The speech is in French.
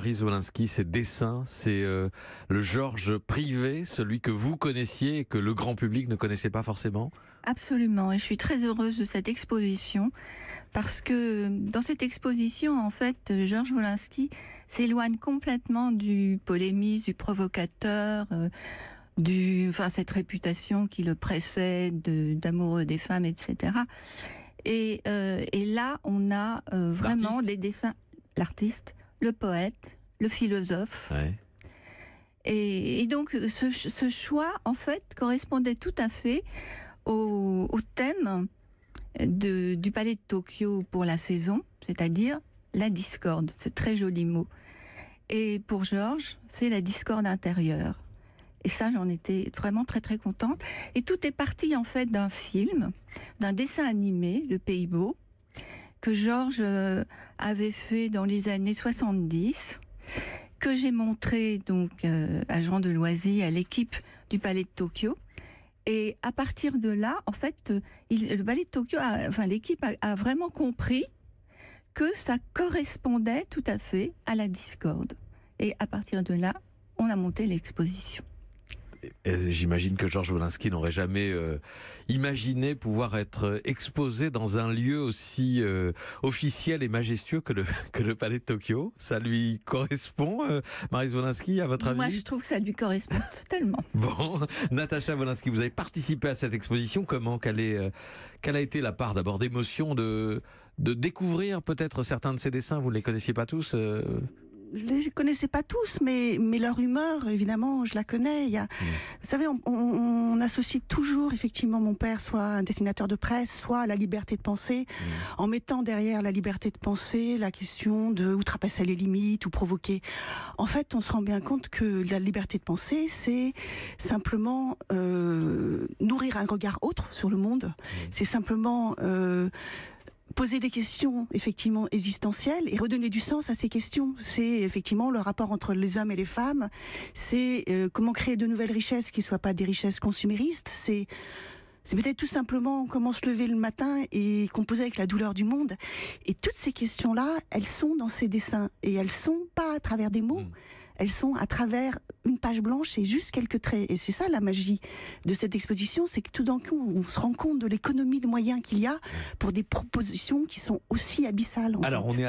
Maryse Wolinski, ces dessins, c'est le Georges privé, celui que vous connaissiez et que le grand public ne connaissait pas forcément? Absolument, et je suis très heureuse de cette exposition parce que dans cette exposition, en fait, Georges Wolinski s'éloigne complètement du polémiste, du provocateur, cette réputation qui le précède d'amoureux des femmes, etc. Et là, on a vraiment des dessins, l'artiste, le poète, le philosophe. Ouais. Et donc, ce choix, en fait, correspondait tout à fait au thème du Palais de Tokyo pour la saison, c'est-à-dire la discorde, ce très joli mot. Et pour Georges, c'est la discorde intérieure. Et ça, j'en étais vraiment très très contente. Et tout est parti en fait d'un film, d'un dessin animé, Le Pays Beau, que Georges avait fait dans les années 70, que j'ai montré donc à Jean Deloisy, à l'équipe du Palais de Tokyo. Et à partir de là, en fait, le Palais de Tokyo, l'équipe a vraiment compris que ça correspondait tout à fait à la discorde. Et à partir de là, on a monté l'exposition. Et j'imagine que Georges Wolinski n'aurait jamais imaginé pouvoir être exposé dans un lieu aussi officiel et majestueux que le Palais de Tokyo. Ça lui correspond, Maryse Wolinski, à votre avis? Moi, je trouve que ça lui correspond totalement. Bon, Natacha Wolinski, vous avez participé à cette exposition. Comment, quelle a été la part d'abord d'émotion de découvrir peut-être certains de ces dessins? Vous ne les connaissiez pas tous Je ne les connaissais pas tous, mais leur humeur, évidemment, je la connais. Vous savez, on associe toujours, effectivement, mon père, soit un dessinateur de presse, soit la liberté de penser, en mettant derrière la liberté de penser la question de outrepasser les limites ou provoquer. En fait, on se rend bien compte que la liberté de penser, c'est simplement nourrir un regard autre sur le monde. C'est simplement poser des questions effectivement existentielles et redonner du sens à ces questions. C'est effectivement le rapport entre les hommes et les femmes. C'est comment créer de nouvelles richesses qui ne soient pas des richesses consuméristes. C'est peut-être tout simplement comment se lever le matin et composer avec la douleur du monde. Et toutes ces questions-là, elles sont dans ces dessins. Et elles sont pas à travers des mots. Elles sont à travers une page blanche et juste quelques traits. Et c'est ça la magie de cette exposition, c'est que tout d'un coup, on se rend compte de l'économie de moyens qu'il y a pour des propositions qui sont aussi abyssales. Alors, on est